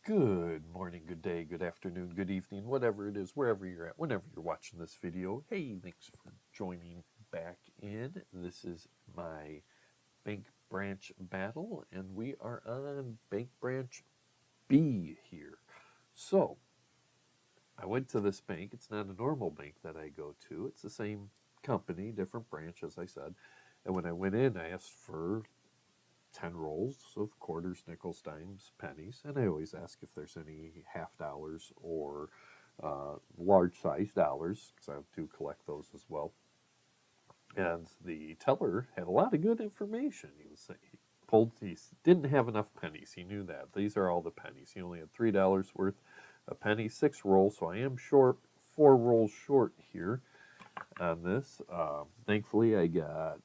Good morning, good day, good afternoon, good evening, whatever it is, wherever you're at, whenever you're watching this video. Hey, thanks for joining back in. This is my bank branch battle, and we are on bank branch B here. So, I went to this bank. It's not a normal bank that I go to. It's the same company, different branch, as I said. And when I went in, I asked for 10 rolls of quarters, nickels, dimes, pennies, and I always ask if there's any half dollars or large size dollars, because I do collect those as well. And the teller had a lot of good information. He didn't have enough pennies. He knew that. These are all the pennies. He only had $3 worth a penny, 6 rolls, so I am short, 4 rolls short here on this. Thankfully, I got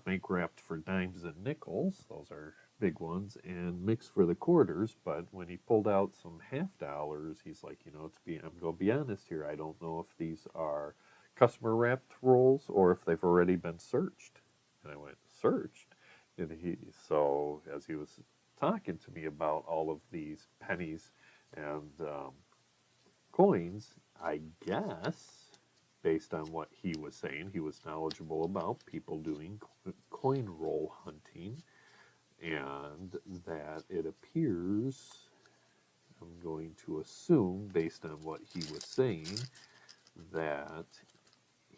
bank wrapped for dimes and nickels. Those are big ones, and mixed for the quarters. But when he pulled out some half dollars, he's like, I'm going to be honest here. I don't know if these are customer wrapped rolls or if they've already been searched. And I went, searched? So as he was talking to me about all of these pennies and coins, I guess, based on what he was saying, he was knowledgeable about people doing coin roll hunting, and that it appears, I'm going to assume, based on what he was saying, that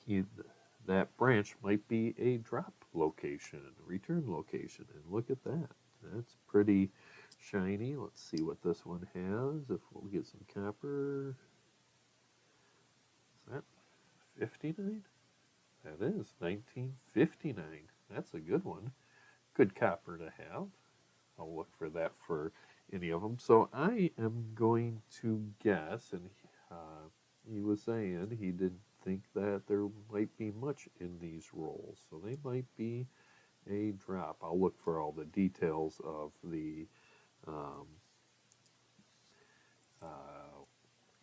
he that branch might be a drop location, a return location. And look at that. That's pretty shiny. Let's see what this one has. If we'll get some copper. Is that 59? That is 1959. That's a good one. Good copper to have. I'll look for that for any of them. So I am going to guess, and he was saying he didn't think that there might be much in these rolls. So they might be a drop. I'll look for all the details of the um, uh,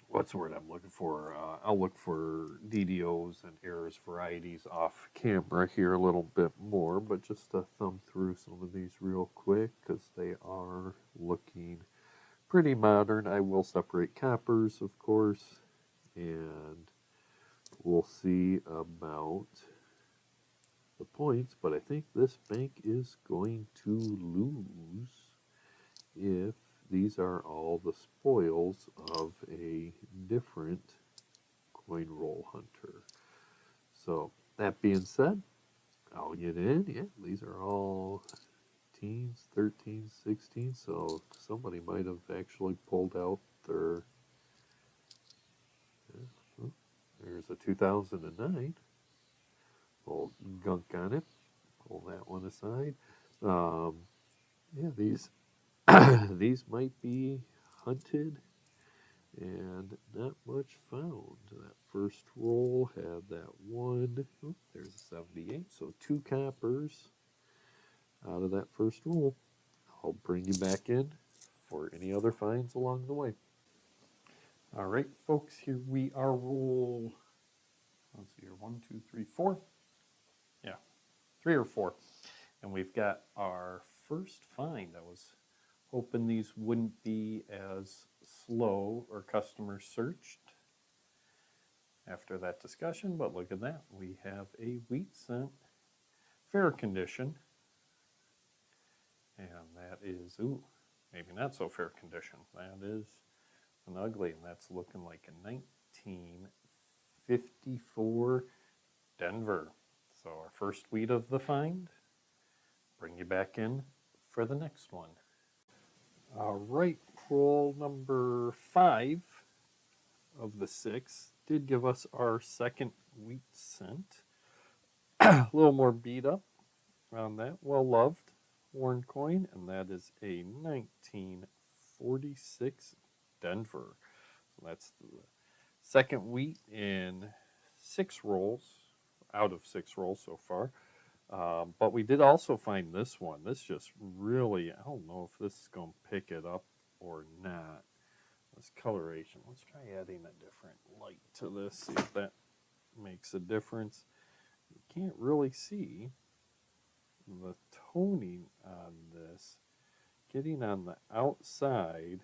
what's the word I'm looking for? I'll look for DDOs and errors varieties off camera here a little bit more, but just to thumb through some of these real quick because they are looking pretty modern. I will separate coppers, of course, and we'll see about the points, but I think this bank is going to lose if these are all the spoils of a different coin roll hunter. So that being said, I'll get in. Yeah, these are all teens, 13, 16. So somebody might have actually pulled out their. There's a 2009. Little gunk on it. Pull that one aside. Yeah, these these might be hunted and not much found. That first roll had that one. Oh, there's a 78. So 2 coppers out of that first roll. I'll bring you back in for any other finds along the way. All right, folks, here we are. Roll. Let's see here. 1, 2, 3, 4. Yeah, 3 or 4. And we've got our first find. I was hoping these wouldn't be as slow or customer searched after that discussion, but look at that. We have a wheat cent, fair condition. And that is, ooh, maybe not so fair condition. That is an ugly, and that's looking like a 1954 Denver. So our first wheat of the find. Bring you back in for the next one. All right, roll number 5 of the 6 did give us our second wheat cent. A little more beat up on that. Well loved worn coin, and that is a 1946 Denver. So that's the second wheat in 6 rolls, out of 6 rolls so far. But we did also find this one. This just really, I don't know if this is going to pick it up or not. This coloration. Let's try adding a different light to this, see if that makes a difference. You can't really see the toning on this getting on the outside,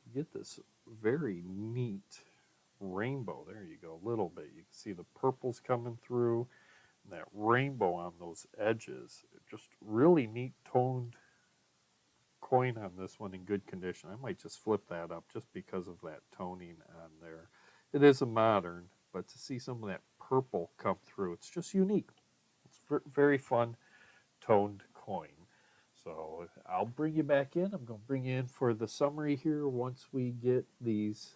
you get this very neat rainbow. There you go, a little bit. You can see the purples coming through, and that rainbow on those edges. Just really neat toned coin on this one in good condition. I might just flip that up just because of that toning on there. It is a modern, but to see some of that purple come through, it's just unique. It's very fun toned coin. So I'll bring you back in. I'm going to bring you in for the summary here once we get these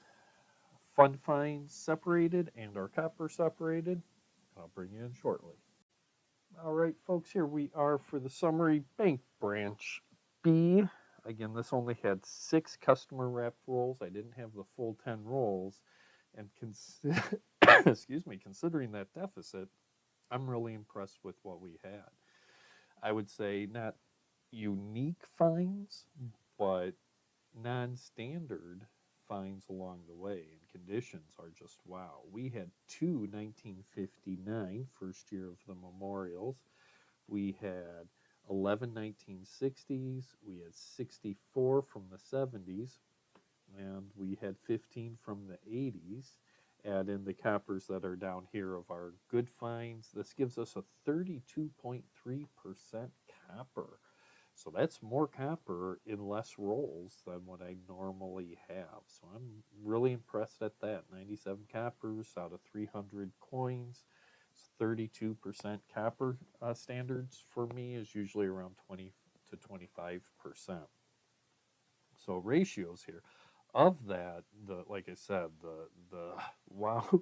fun finds separated and our copper separated. I'll bring you in shortly. All right, folks, here we are for the summary. Bank branch B. Again, this only had 6 customer wrapped rolls. I didn't have the full 10 rolls. And excuse me, considering that deficit, I'm really impressed with what we had. I would say not unique finds, but non-standard finds along the way, and conditions are just wow. We had 2 1959, first year of the memorials. We had 11 1960s. We had 64 from the 70s, and we had 15 from the 80s. Add in the coppers that are down here of our good finds. This gives us a 32.3% copper. So that's more copper in less rolls than what I normally have. So I'm really impressed at that. 97 coppers out of 300 coins. It's 32% copper standards for me is usually around 20 to 25%. So ratios here. Of that, like I said, the wow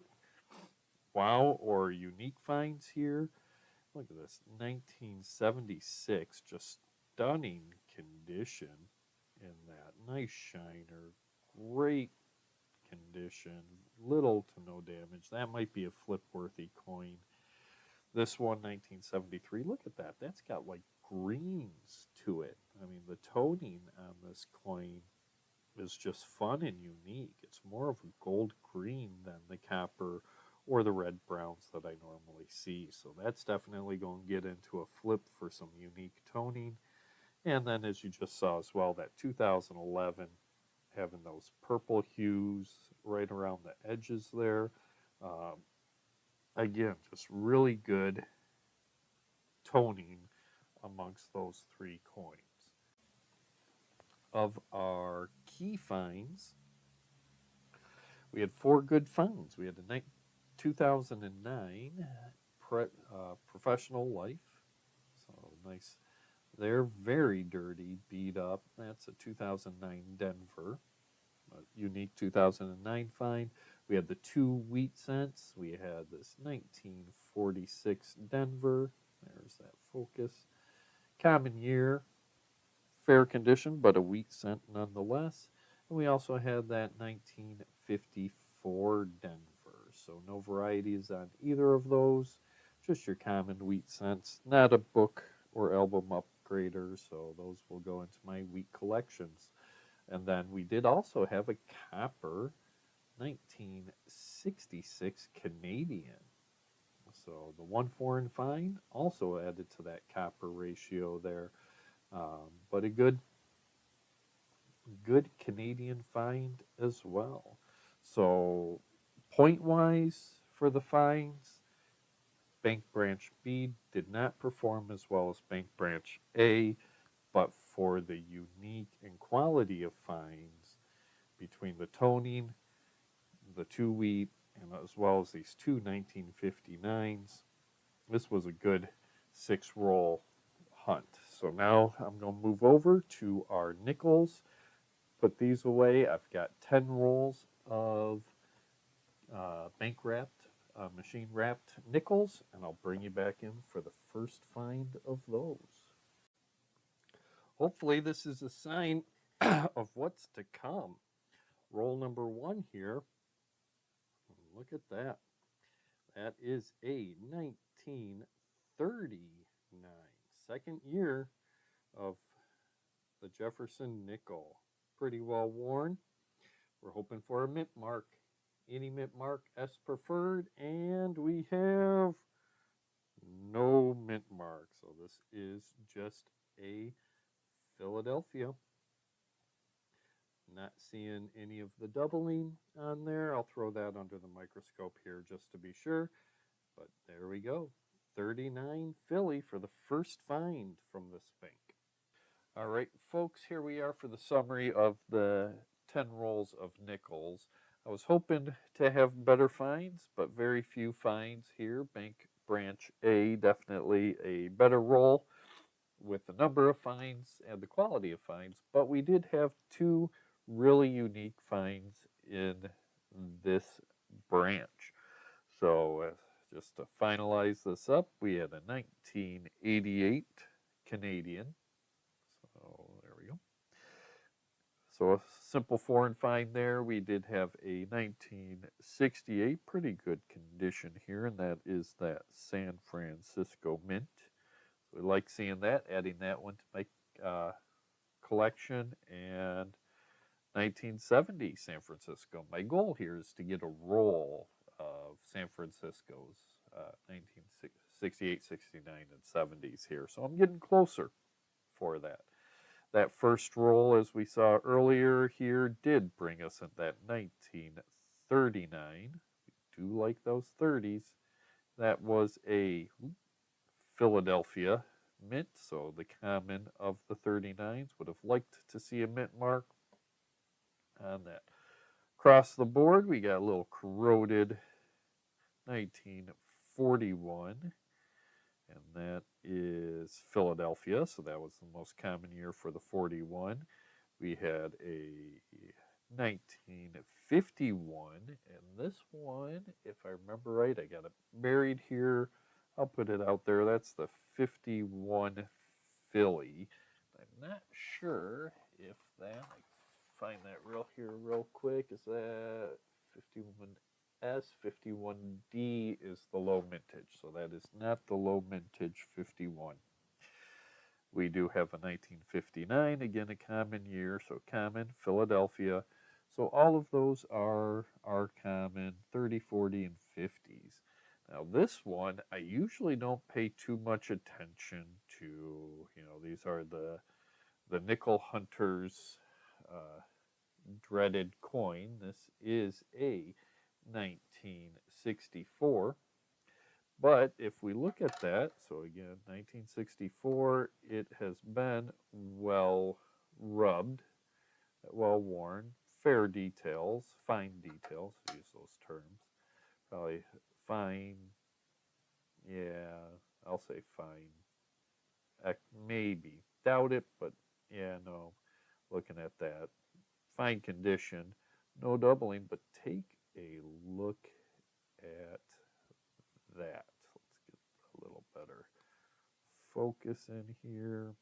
wow or unique finds here. Look at this, 1976, just stunning condition in that. Nice shiner, great condition, little to no damage. That might be a flip-worthy coin. This one, 1973, look at that. That's got like greens to it. I mean, the toning on this coin is just fun and unique. It's more of a gold green than the copper or the red browns that I normally see. So that's definitely going to get into a flip for some unique toning. And then as you just saw as well, that 2011 having those purple hues right around the edges there. Um, Again, just really good toning amongst those 3 coins. Of our key finds, we had 4 good finds. We had a 2009 professional life. So nice. They're very dirty, beat up. That's a 2009 Denver. A unique 2009 find. We had the 2 wheat cents. We had this 1946 Denver. There's that focus. Common year. Fair condition, but a wheat cent nonetheless. And we also had that 1954 Denver. So no varieties on either of those. Just your common wheat cents. Not a book or album upgrader, so those will go into my wheat collections. And then we did also have a copper 1966 Canadian. So the 1 foreign find also added to that copper ratio there. But a good Canadian find as well. So point wise for the finds, Bank Branch B did not perform as well as Bank Branch A, but for the unique and quality of finds between the toning, the 2 wheat, and as well as these 2 1959s, this was a good 6 roll hunt. So now I'm going to move over to our nickels. Put these away. I've got 10 rolls of bank wrapped, machine wrapped nickels, and I'll bring you back in for the first find of those. Hopefully, this is a sign of what's to come. Roll number 1 here. Look at that. That is a 1939, second year of the Jefferson nickel. Pretty well worn. We're hoping for a mint mark. Any mint mark S preferred, and we have no mint mark. So this is just a Philadelphia. Not seeing any of the doubling on there. I'll throw that under the microscope here just to be sure. But there we go. 39 Philly for the first find from this bank. All right, folks, here we are for the summary of the 10 rolls of nickels. I was hoping to have better finds, but very few finds here. Bank Branch A, definitely a better roll with the number of finds and the quality of finds, but we did have two really unique finds in this branch. So, just to finalize this up, we had a 1988 Canadian. So, there we go. So, a simple foreign find there. We did have a 1968, pretty good condition here, and that is that San Francisco Mint. So, we like seeing that, adding that one to my collection. And 1970 San Francisco. My goal here is to get a roll of San Francisco's 1968, 69, and 70s here. So I'm getting closer for that. That first roll, as we saw earlier here, did bring us in that 1939. We do like those 30s. That was a Philadelphia mint, so the common of the 39s would have liked to see a mint mark on that. Across the board, we got a little corroded 1941, and that is Philadelphia, so that was the most common year for the 41. We had a 1951, and this one, if I remember right, I got it buried here. I'll put it out there. That's the 51 Philly. I'm not sure if that, find that real quick. Is that 51S? 51D is the low mintage, so that is not the low mintage 51. We do have a 1959, again a common year, so common, Philadelphia. So all of those are common, 30, 40, and 50s. Now this one, I usually don't pay too much attention to. These are the nickel hunters dreaded coin. This is a 1964. But if we look at that, so again, 1964, it has been well rubbed, well worn, fair details, fine details, use those terms. Probably fine, yeah, I'll say fine. Maybe. Doubt it, but yeah, no. Looking at that. Fine condition, no doubling, but take a look at that. Let's get a little better focus in here.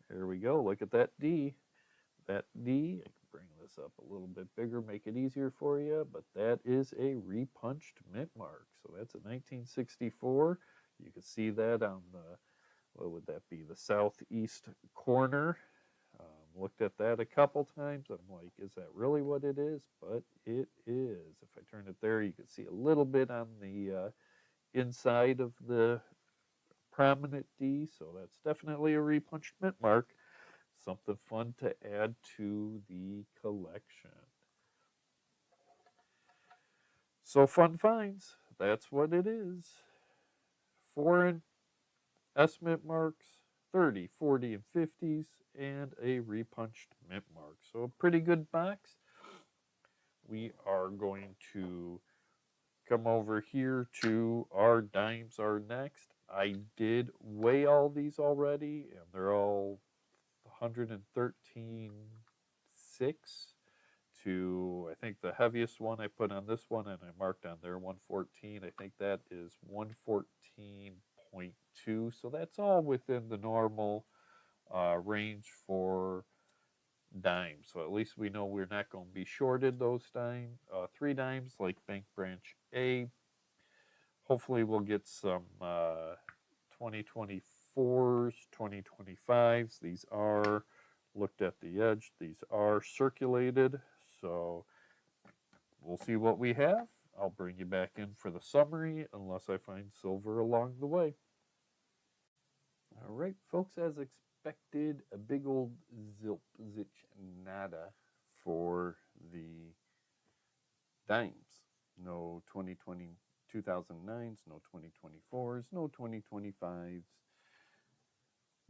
There we go. Look at that D. That D, I can bring this up a little bit bigger, make it easier for you, but that is a repunched mint mark. So that's a 1964. You can see that on the, what would that be, the southeast corner. Looked at that a couple times. I'm like, is that really what it is? But it is. If I turn it there, you can see a little bit on the inside of the prominent D. So that's definitely a repunched mint mark. Something fun to add to the collection. So fun finds. That's what it is. Foreign S mint marks, 30, 40, and 50s, and a repunched mint mark. So a pretty good box. We are going to come over here to our dimes are next. I did weigh all these already, and they're all 113.6 to, I think the heaviest one I put on this one, and I marked on there 114. I think that is 114.2. So that's all within the normal range for dimes. So at least we know we're not going to be shorted those three dimes like Bank Branch A. Hopefully we'll get some 2024s, 2025s. These are looked at the edge. These are circulated. So we'll see what we have. I'll bring you back in for the summary unless I find silver along the way. All right. right, folks, as expected, a big old zilp nada for the dimes. No 2009s, no 2024s, no 2025s,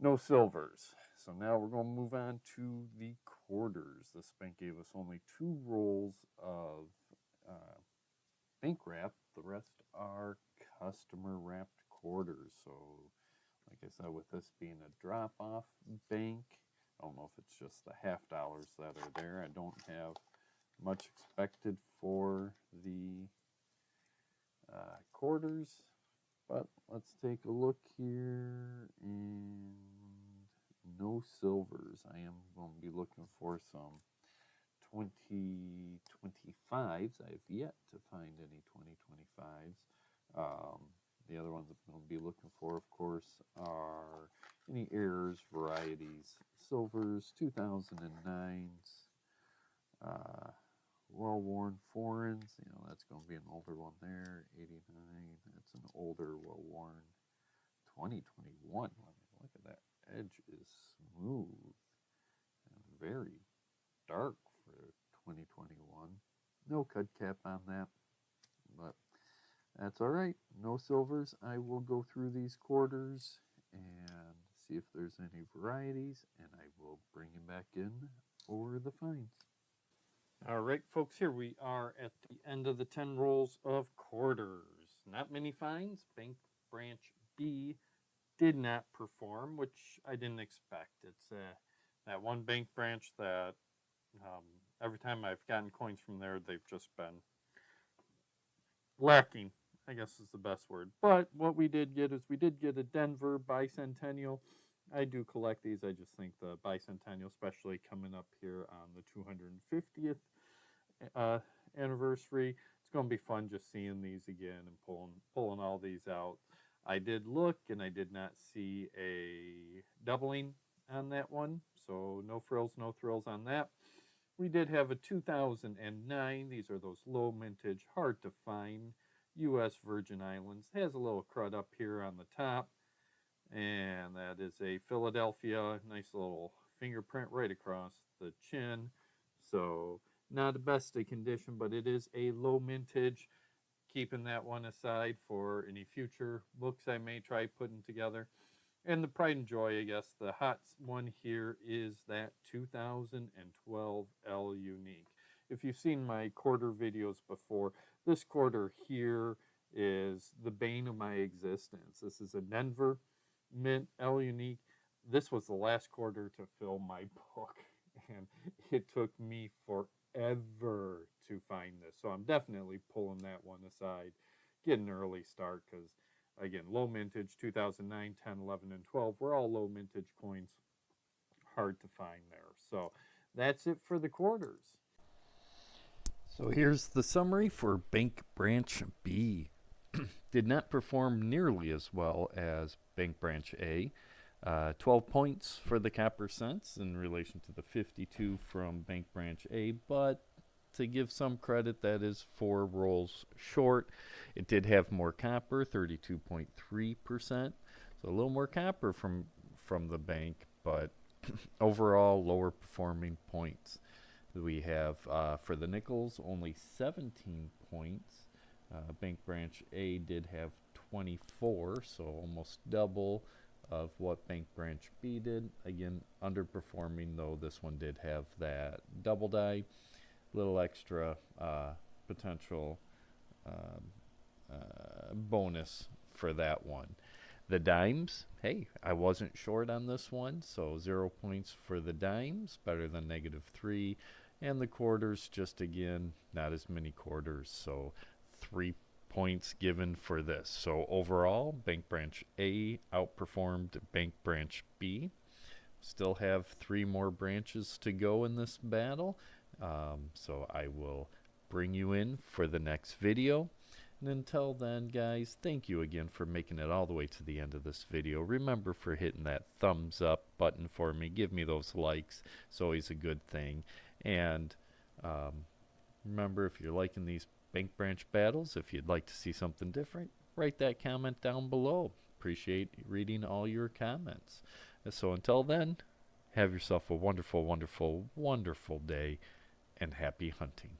no silvers. So now we're going to move on to the quarters. This bank gave us only 2 rolls of bank wrap. The rest are customer wrapped quarters. So like I said, with this being a drop-off bank, I don't know if it's just the half dollars that are there. I don't have much expected for the quarters, but let's take a look here, and no silvers. I am going to be looking for some 2025s. I have yet to find any 2025s. The other ones I'm going to be looking for, of course, are any errors, varieties, silvers, 2009s, well-worn foreigns. You know, that's going to be an older one there. 89. That's an older, well-worn. 2021. I mean, look at that. Edge is smooth and very dark for 2021. No cut cap on that, but that's all right. No silvers. I will go through these quarters and see if there's any varieties, and I will bring him back in for the finds. All right, folks, here we are at the end of the 10 rolls of quarters. Not many finds. Bank Branch B did not perform, which I didn't expect. It's that one bank branch that every time I've gotten coins from there, they've just been lacking, I guess is the best word. But what we did get is we did get a Denver bicentennial. I do collect these. I just think the bicentennial, especially coming up here on the 250th anniversary, it's going to be fun just seeing these again and pulling all these out. I did look and I did not see a doubling on that one, so no frills, no thrills on that. We did have a 2009. These are those low mintage, hard to find U.S. Virgin Islands. Has a little crud up here on the top, and that is a Philadelphia. Nice little fingerprint right across the chin. So not the best of condition, but it is a low mintage. Keeping that one aside for any future books I may try putting together. And the pride and joy, I guess, the hot one here is that 2012 L Unique. If you've seen my quarter videos before, this quarter here is the bane of my existence. This is a Denver Mint L Unique. This was the last quarter to fill my book, and it took me forever to find this. So I'm definitely pulling that one aside, get an early start because again, low mintage, 2009, 10, 11, and 12 were all low mintage coins. Hard to find there. So that's it for the quarters. So here's the summary for Bank Branch B. Did not perform nearly as well as Bank Branch A. 12 points for the copper cents in relation to the 52 from Bank Branch A, but to give some credit, that is 4 rolls short. It did have more copper, 32.3%, so a little more copper from the bank, but overall lower performing points. We have for the nickels only 17 points. Bank Branch A did have 24, so almost double of what Bank Branch B did. Again, underperforming, though this one did have that double die. Little extra potential bonus for that one. The dimes, hey, I wasn't short on this one, so 0 points for the dimes, better than -3. And the quarters, just again, not as many quarters, so 3 points given for this. So overall, Bank Branch A outperformed Bank Branch B. Still have 3 more branches to go in this battle, so I will bring you in for the next video. And until then, guys, thank you again for making it all the way to the end of this video. Remember for hitting that thumbs up button for me. Give me those likes. It's always a good thing. And remember, if you're liking these Bank Branch battles, if you'd like to see something different, write that comment down below. appreciate reading all your comments. So until then, have yourself a wonderful, wonderful, wonderful day, and happy hunting.